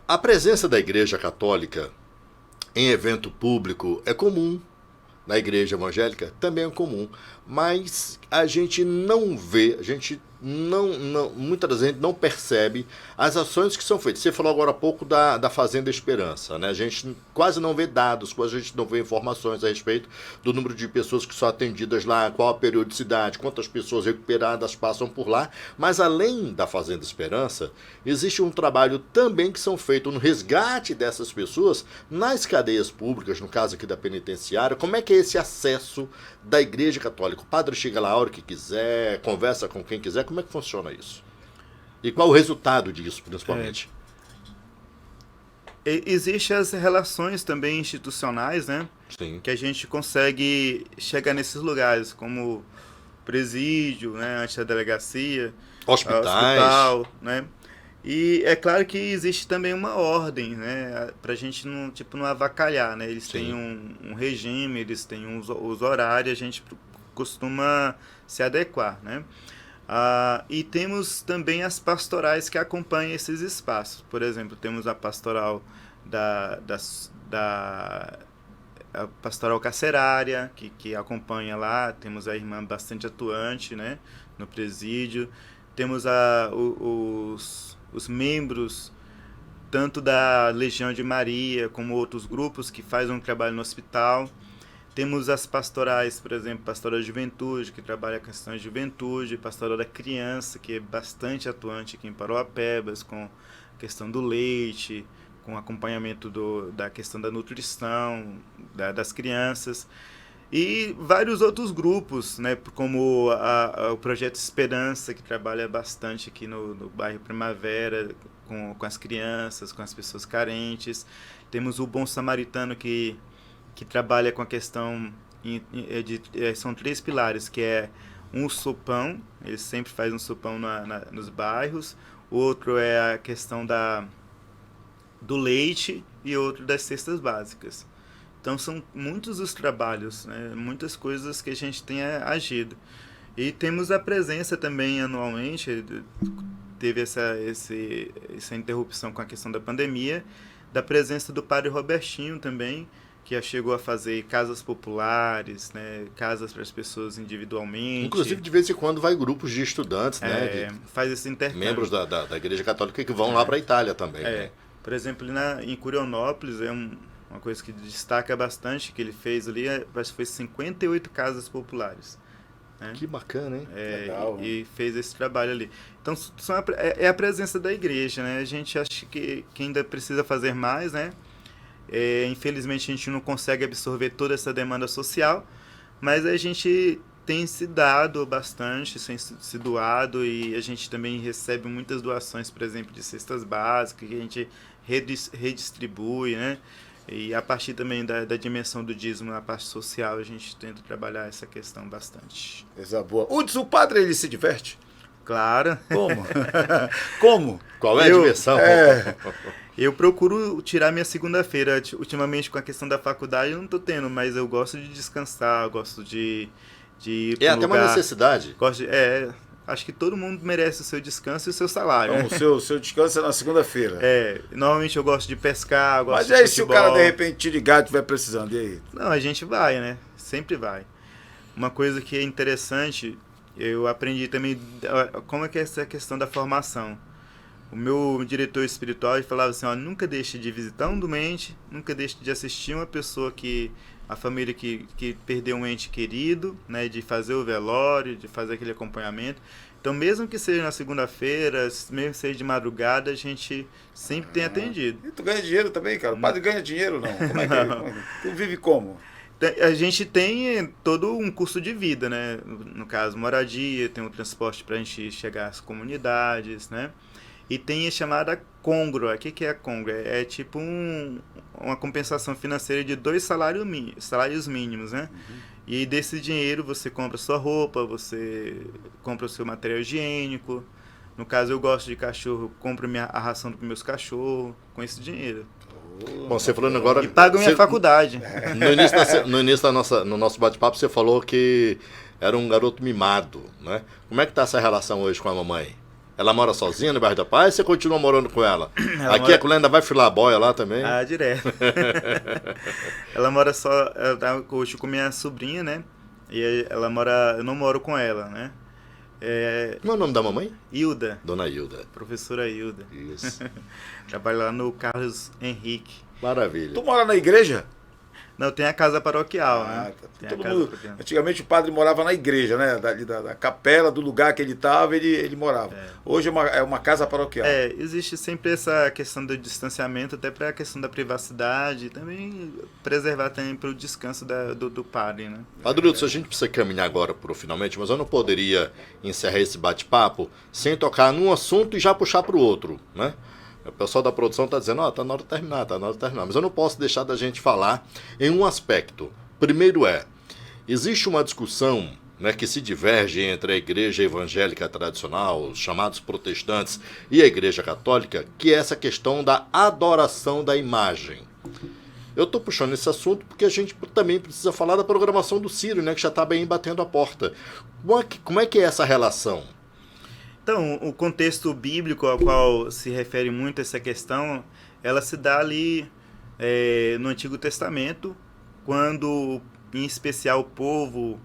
A presença da Igreja Católica em evento público é comum. Na igreja evangélica também é comum, mas a gente não vê, muitas vezes a gente não percebe as ações que são feitas. Você falou agora há pouco da Fazenda Esperança, né? A gente quase não vê dados, quase a gente não vê informações a respeito do número de pessoas que são atendidas lá, qual a periodicidade, quantas pessoas recuperadas passam por lá, mas além da Fazenda Esperança, existe um trabalho também que são feito no resgate dessas pessoas nas cadeias públicas, no caso aqui da penitenciária. Como é que é esse acesso da Igreja Católica? O padre chega lá a hora que quiser, conversa com quem quiser. Como é que funciona isso? E qual o resultado disso, principalmente? Existem as relações também institucionais, né? Sim. Que a gente consegue chegar nesses lugares, como presídio, né? Antes da delegacia, hospital, né? E é claro que existe também uma ordem, né? Pra gente não avacalhar, né? Eles têm um regime, eles têm os horários, a gente costuma se adequar, né? E temos também as pastorais que acompanham esses espaços. Por exemplo, temos a pastoral a pastoral carcerária, que acompanha lá. Temos a irmã bastante atuante, né, no presídio. Temos os membros tanto da Legião de Maria como outros grupos que fazem um trabalho no hospital. Temos as pastorais, por exemplo, pastoral da juventude, que trabalha com questões de juventude, pastoral da criança, que é bastante atuante aqui em Parauapebas, com a questão do leite, com acompanhamento da questão da nutrição das crianças. E vários outros grupos, né, como o Projeto Esperança, que trabalha bastante aqui no bairro Primavera, com as crianças, com as pessoas carentes. Temos o Bom Samaritano, que trabalha com a questão são 3 pilares, que é um sopão, ele sempre faz um sopão nos bairros, o outro é a questão do leite e outro das cestas básicas. Então são muitos os trabalhos, né, muitas coisas que a gente tem agido. E temos a presença também anualmente, teve essa interrupção com a questão da pandemia, da presença do Padre Robertinho também, que chegou a fazer casas populares, né, casas para as pessoas individualmente. Inclusive, de vez em quando, vai grupos de estudantes, né? Faz esse intercâmbio. Membros da Igreja Católica que vão lá para a Itália também. Né? Por exemplo, em Curionópolis, uma coisa que destaca bastante, que ele fez ali, acho que foi 58 casas populares. Né? Que bacana, hein? Legal, e fez esse trabalho ali. Então, é a presença da igreja, né? A gente acha que ainda precisa fazer mais, né? Infelizmente a gente não consegue absorver toda essa demanda social, mas a gente tem se dado bastante, se doado, e a gente também recebe muitas doações, por exemplo, de cestas básicas, que a gente redistribui, né? E a partir também da dimensão do dízimo na parte social, a gente tenta trabalhar essa questão bastante. Coisa boa. O padre, ele se diverte? Claro. Como? Como? Qual é a diversão? Eu procuro tirar minha segunda-feira. Ultimamente, com a questão da faculdade, eu não estou tendo, mas eu gosto de descansar, eu gosto de ir para até uma necessidade. Acho que todo mundo merece o seu descanso e o seu salário. Então, o seu descanso é na segunda-feira. Normalmente eu gosto de pescar, Mas aí, se o cara de repente te ligar e estiver precisando, e aí? Não, a gente vai, né? Sempre vai. Uma coisa que é interessante, eu aprendi também como é que é essa questão da formação. O meu diretor espiritual ele falava assim, ó, nunca deixe de visitar um doente, nunca deixe de assistir uma pessoa a família que perdeu um ente querido, né, de fazer o velório, de fazer aquele acompanhamento. Então, mesmo que seja na segunda-feira, mesmo que seja de madrugada, a gente sempre tem atendido. E tu ganha dinheiro também, cara? O padre ganha dinheiro, não? Como é que é? Tu vive como? A gente tem todo um custo de vida, né? No caso, moradia, tem o transporte para a gente chegar às comunidades, né? E tem a chamada côngrua. O que é a côngrua? É tipo uma compensação financeira de 2 salários mínimos, né? Uhum. E desse dinheiro você compra sua roupa, você compra o seu material higiênico. No caso, eu gosto de cachorro, compro a ração dos meus cachorros com esse dinheiro. Bom, você falando agora... E pagam minha faculdade. No nosso bate-papo, você falou que era um garoto mimado, né? Como é que tá essa relação hoje com a mamãe? Ela mora sozinha no bairro da Paz ou você continua morando com ela? Aqui a Colenda ainda vai filar a boia lá também? Ah, direto. Ela mora ela tá hoje com minha sobrinha, né? E ela mora, eu não moro com ela, né? Como é o nome da mamãe? Hilda. Dona Hilda. Professora Hilda. Isso. Trabalha lá no Carlos Henrique. Maravilha. Tu mora na igreja? Não, tem a casa paroquial, né? Tem todo mundo, antigamente o padre morava na igreja, né? Da capela, do lugar que ele estava, ele morava. Hoje é uma casa paroquial. Existe sempre essa questão do distanciamento, até para a questão da privacidade, e também preservar também para o descanso do padre, né? Padre Hudson, a gente precisa caminhar agora para o finalmente, mas eu não poderia encerrar esse bate-papo sem tocar num assunto e já puxar para o outro, né? O pessoal da produção está dizendo, tá na hora de terminar, Mas eu não posso deixar da gente falar em um aspecto. Primeiro existe uma discussão, né, que se diverge entre a igreja evangélica tradicional, os chamados protestantes, e a igreja católica, que é essa questão da adoração da imagem. Eu estou puxando esse assunto porque a gente também precisa falar da programação do Círio, né, que já está bem batendo a porta. Como é que é essa relação? Então, o contexto bíblico ao qual se refere muito essa questão, ela se dá ali no Antigo Testamento, quando, em especial, o povo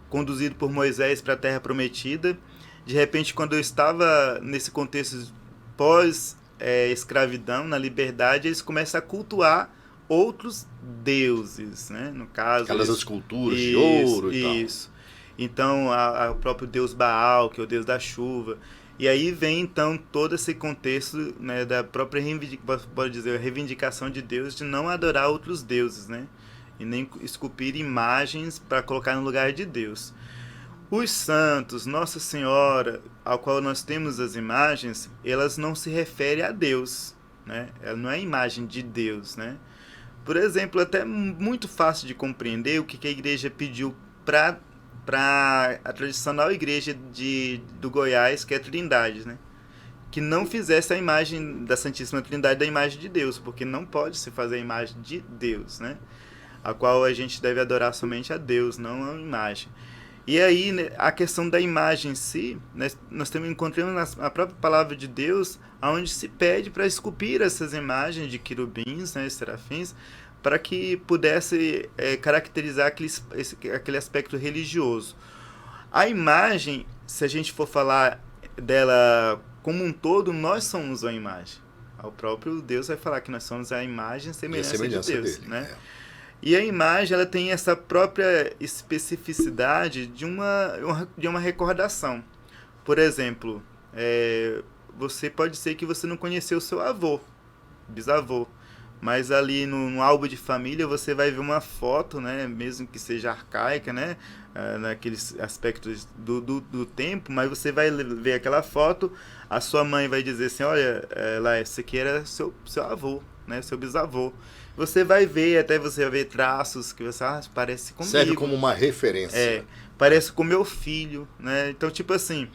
conduzido por Moisés para a Terra Prometida, de repente, quando eu estava nesse contexto pós-escravidão, na liberdade, eles começam a cultuar outros deuses, né? No caso... Aquelas esculturas de ouro e tal. Isso. Então, o próprio deus Baal, que é o deus da chuva. E aí vem, então, todo esse contexto, né, da própria reivindicação de Deus de não adorar outros deuses, né? E nem esculpir imagens para colocar no lugar de Deus. Os santos, Nossa Senhora, ao qual nós temos as imagens, elas não se referem a Deus, né? Ela não é imagem de Deus, né? Por exemplo, até muito fácil de compreender o que a igreja pediu para a tradicional igreja do Goiás, que é a Trindade, né? Que não fizesse a imagem da Santíssima Trindade da imagem de Deus, porque não pode se fazer a imagem de Deus, né? A qual a gente deve adorar somente a Deus, não a imagem. E aí, né, a questão da imagem em si, né, nós encontramos a própria palavra de Deus, onde se pede para esculpir essas imagens de querubins, né, serafins, para que pudesse caracterizar aquele aspecto religioso. A imagem, se a gente for falar dela como um todo, nós somos a imagem. O próprio Deus vai falar que nós somos a imagem e semelhança de Deus, dele, né? E a imagem, ela tem essa própria especificidade de uma recordação. Por exemplo, você pode ser que você não conheceu o seu avô, bisavô, mas ali no álbum de família você vai ver uma foto, né, mesmo que seja arcaica, né, naqueles aspectos do tempo, mas você vai ver aquela foto, a sua mãe vai dizer assim, olha, esse aqui era seu avô, né, seu bisavô. Você vai ver, até você vai ver traços que você parece comigo. Serve como uma referência. Parece com meu filho, né? Então, tipo assim,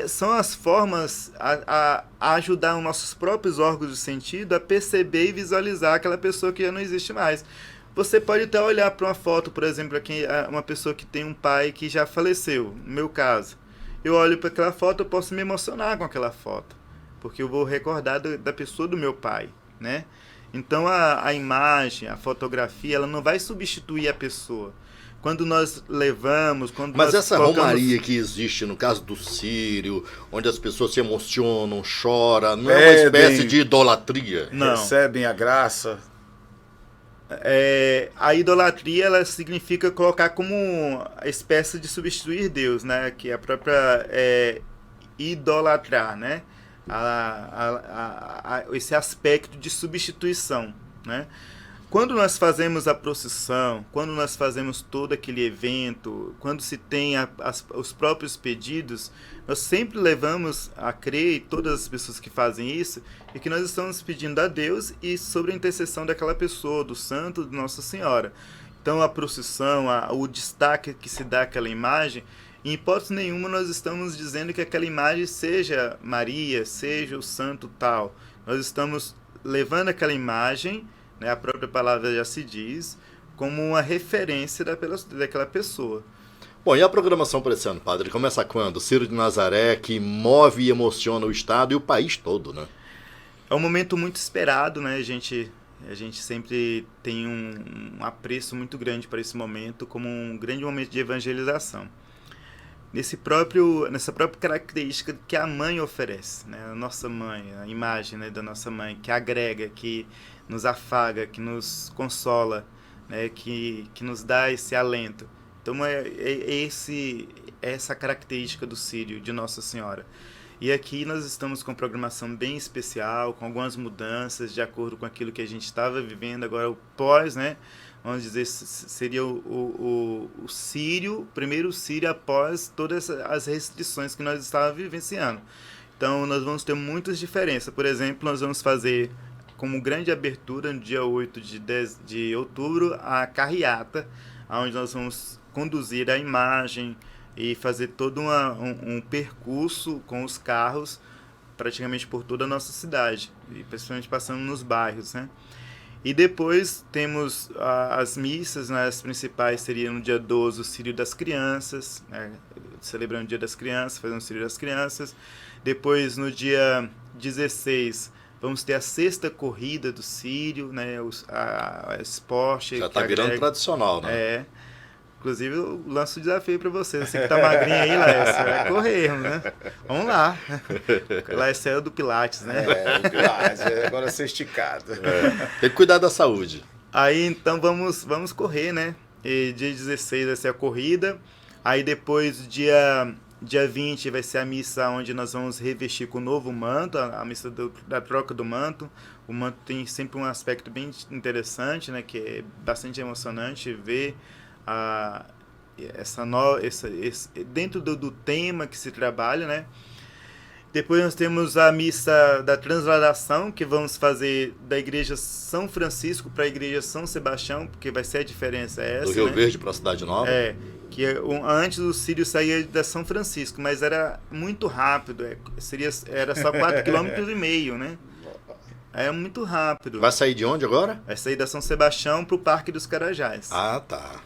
são as formas a ajudar os nossos próprios órgãos de sentido a perceber e visualizar aquela pessoa que já não existe mais. Você pode até olhar para uma foto, por exemplo, aqui, uma pessoa que tem um pai que já faleceu, no meu caso. Eu olho para aquela foto, eu posso me emocionar com aquela foto, porque eu vou recordar da pessoa do meu pai, né? Então a imagem, a fotografia, ela não vai substituir a pessoa. Quando nós levamos, quando Mas nós essa colocamos... romaria que existe no caso do Sírio, onde as pessoas se emocionam, choram, não é uma Pedem. espécie de idolatria? Não. Recebem a graça. A idolatria, ela significa colocar como a espécie de substituir Deus, né? Que é a própria idolatrar, né? Esse aspecto de substituição, né? Quando nós fazemos a procissão, quando nós fazemos todo aquele evento, quando se tem os próprios pedidos, nós sempre levamos a crer, e todas as pessoas que fazem isso, é que nós estamos pedindo a Deus e sobre a intercessão daquela pessoa, do santo, de Nossa Senhora. Então a procissão, o destaque que se dá àquela imagem, em hipótese nenhuma nós estamos dizendo que aquela imagem seja Maria, seja o santo tal. Nós estamos levando aquela imagem, né, a própria palavra já se diz, como uma referência daquela pessoa. Bom, e a programação para esse ano, padre? Começa quando? Ciro de Nazaré, que move e emociona o Estado e o país todo, né? É um momento muito esperado, né? A gente sempre tem um apreço muito grande para esse momento, como um grande momento de evangelização. Nessa própria característica que a mãe oferece, né? A nossa mãe, a imagem, né, da nossa mãe, que agrega, que nos afaga, que nos consola, né, que nos dá esse alento. Então essa característica do Sírio, de Nossa Senhora. E aqui nós estamos com uma programação bem especial, com algumas mudanças de acordo com aquilo que a gente estava vivendo. Agora o pós, né? Vamos dizer, seria o Sírio, o primeiro Sírio após todas as restrições que nós estávamos vivenciando. Então nós vamos ter muitas diferenças. Por exemplo, nós vamos fazer como grande abertura no dia 8 de outubro a carreata, onde nós vamos conduzir a imagem e fazer todo um percurso com os carros praticamente por toda a nossa cidade, e principalmente passando nos bairros, né? E depois temos as missas, né? As principais seriam no dia 12 o Sírio das Crianças, né? Celebrando o Dia das Crianças, fazendo o Sírio das Crianças. Depois no dia 16 vamos ter a sexta corrida do Sírio, né? A esporte. Já está virando tradicional, né? Inclusive, eu lanço o desafio para você. Você que tá magrinho aí, Laércio, vai correr, né? Vamos lá. Laércio é do Pilates, né? O Pilates, agora ser esticado. Tem que cuidar da saúde. Aí, então, vamos correr, né? E dia 16 vai ser a corrida. Aí, depois, dia 20 vai ser a missa onde nós vamos revestir com o novo manto, a missa da troca do manto. O manto tem sempre um aspecto bem interessante, né? Que é bastante emocionante ver dentro do tema que se trabalha, né? Depois nós temos a missa da transladação, que vamos fazer da igreja São Francisco para a igreja São Sebastião, porque vai ser a diferença essa, do Rio né? Verde para a Cidade Nova. Que antes o Sírio saía da São Francisco, mas era muito rápido, era só 4,5 km, né? É muito rápido. Vai sair de onde agora? Vai sair da São Sebastião para o Parque dos Carajás. Ah, tá.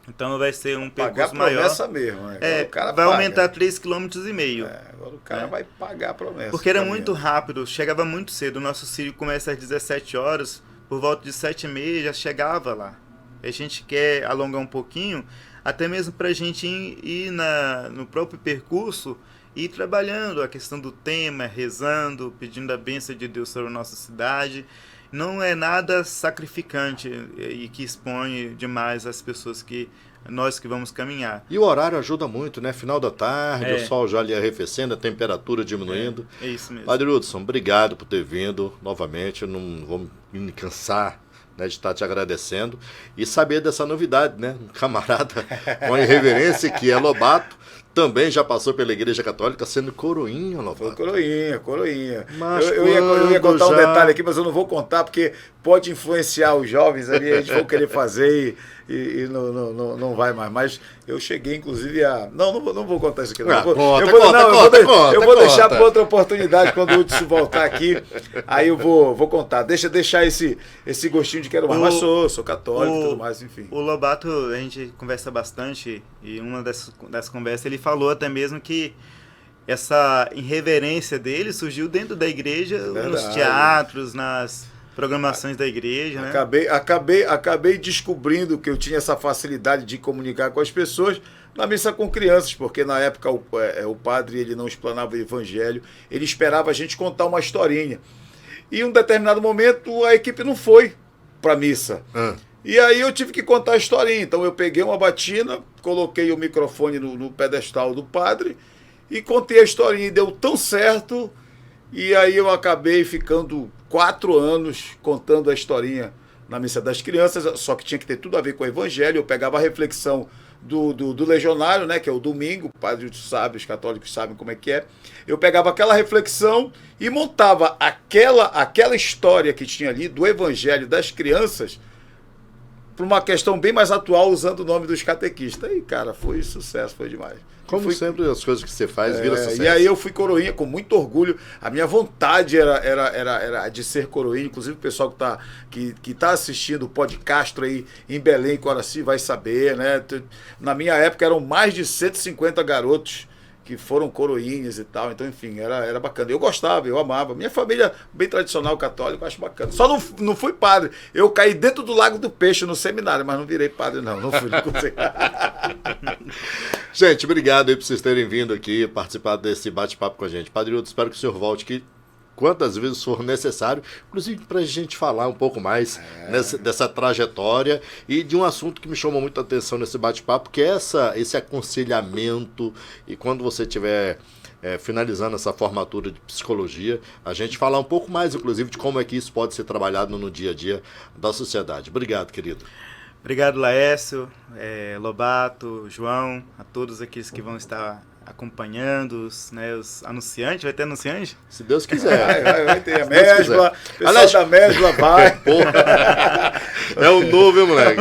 Então vai ser um percurso pagar maior. Promessa mesmo, né? O cara vai aumentar 3,5 km. Agora o cara vai pagar a promessa. Porque era muito rápido, chegava muito cedo. O nosso Sírio começa às 17 horas, por volta de 7h30 já chegava lá. A gente quer alongar um pouquinho, até mesmo para a gente ir no próprio percurso, ir trabalhando a questão do tema, rezando, pedindo a bênção de Deus sobre a nossa cidade. Não é nada sacrificante e que expõe demais as pessoas nós que vamos caminhar. E o horário ajuda muito, né? Final da tarde, o sol já ali arrefecendo, a temperatura diminuindo. É isso mesmo. Padre Hudson, obrigado por ter vindo novamente. Eu não vou me cansar, né, de estar te agradecendo. E saber dessa novidade, né? Um camarada com a irreverência que é Lobato. Também já passou pela Igreja Católica sendo coroinha, Lobato. Coroinha. Mas eu ia contar um detalhe aqui, mas eu não vou contar, porque pode influenciar os jovens ali, a gente vai querer fazer e não vai mais. Mas eu cheguei, inclusive, a... Não vou contar isso aqui. Eu vou deixar para outra oportunidade, quando o Hudson voltar aqui, aí eu vou contar. Deixar esse gostinho de quero mais. Mas sou católico e tudo mais, enfim. O Lobato, a gente conversa bastante, e uma dessas conversas ele falou até mesmo que essa irreverência dele surgiu dentro da igreja, nos teatros, programações da igreja, né? Acabei descobrindo que eu tinha essa facilidade de comunicar com as pessoas na missa com crianças, porque na época o padre ele não explanava o evangelho, ele esperava a gente contar uma historinha. E em um determinado momento a equipe não foi para a missa. E aí eu tive que contar a historinha. Então eu peguei uma batina, coloquei o microfone no pedestal do padre e contei a historinha. E deu tão certo. E aí eu acabei ficando 4 anos contando a historinha na missa das crianças, só que tinha que ter tudo a ver com o evangelho. Eu pegava a reflexão do legionário, né, que é o domingo, o padre sabe, os católicos sabem como é que é. Eu pegava aquela reflexão e montava aquela história que tinha ali do evangelho das crianças para uma questão bem mais atual, usando o nome dos catequistas. E, cara, foi sucesso, foi demais. Como sempre, as coisas que você faz viram sucesso. E aí eu fui coroinha com muito orgulho. A minha vontade era de ser coroinha. Inclusive o pessoal que tá assistindo o podcast aí em Belém, Coraci, vai saber, né? Na minha época eram mais de 150 garotos que foram coroinhas e tal. Então, enfim, era bacana. Eu gostava, eu amava. Minha família, bem tradicional católica, eu acho bacana. Só não fui padre. Eu caí dentro do Lago do Peixe no seminário, mas não virei padre, não. Não fui, não consegui. Gente, obrigado aí por vocês terem vindo aqui participar desse bate-papo com a gente. Padre Hudson, espero que o senhor volte aqui quantas vezes for necessário, inclusive para a gente falar um pouco mais dessa trajetória e de um assunto que me chamou muito a atenção nesse bate-papo, que é esse aconselhamento. E quando você estiver finalizando essa formatura de psicologia, a gente falar um pouco mais, inclusive, de como é que isso pode ser trabalhado no dia a dia da sociedade. Obrigado, querido. Obrigado, Laércio, Lobato, João, a todos aqueles que vão estar acompanhando, os anunciantes. Vai ter anunciante? Se Deus quiser. Vai ter a mesbla, o pessoal da mesbla vai. É o novo, hein, moleque?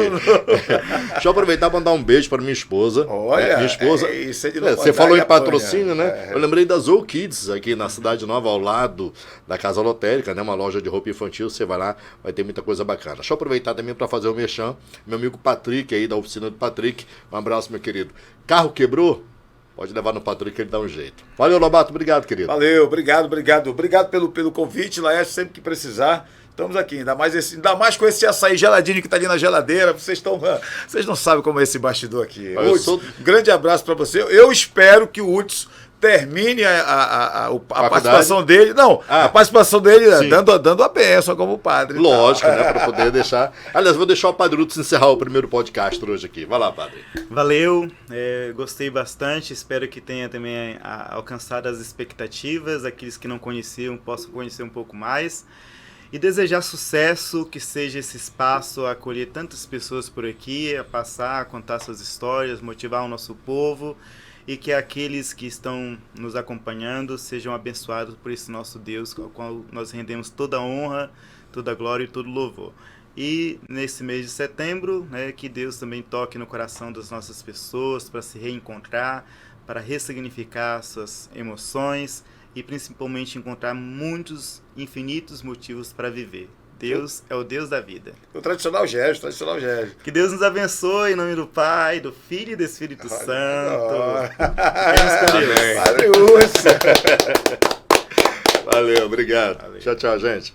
Deixa eu aproveitar e mandar um beijo para minha esposa. Olha, minha esposa. Você falou em patrocínio, né? Eu lembrei da Zou Kids, aqui na Cidade Nova, ao lado da Casa Lotérica, né? Uma loja de roupa infantil. Você vai lá, vai ter muita coisa bacana. Deixa eu aproveitar também para fazer o merchan. Meu amigo Patrick aí, da oficina do Patrick. Um abraço, meu querido. Carro quebrou? Pode levar no Patrick que ele dá um jeito. Valeu, Lobato. Obrigado, querido. Valeu, obrigado. Obrigado pelo convite, Laércio, sempre que precisar. Estamos aqui, ainda mais com esse açaí geladinho que está ali na geladeira. Vocês não sabem como é esse bastidor aqui. Grande abraço para você. Eu espero que o Hudson termine a participação dele. Não, a participação dele dando a bênção como padre. Lógico, né? Para poder deixar. Aliás, vou deixar o Padre Hudson encerrar o primeiro podcast hoje aqui. Vai lá, padre. Valeu, gostei bastante. Espero que tenha também alcançado as expectativas. Aqueles que não conheciam possam conhecer um pouco mais. E desejar sucesso, que seja esse espaço a acolher tantas pessoas por aqui, a passar, a contar suas histórias, motivar o nosso povo. E que aqueles que estão nos acompanhando sejam abençoados por esse nosso Deus, ao qual nós rendemos toda a honra, toda a glória e todo o louvor. E nesse mês de setembro, que Deus também toque no coração das nossas pessoas para se reencontrar, para ressignificar suas emoções e principalmente encontrar muitos, infinitos motivos para viver. Deus é o Deus da vida. O tradicional gesto. Que Deus nos abençoe em nome do Pai, do Filho e do Espírito Santo. Valeu, obrigado. Valeu. Tchau, gente.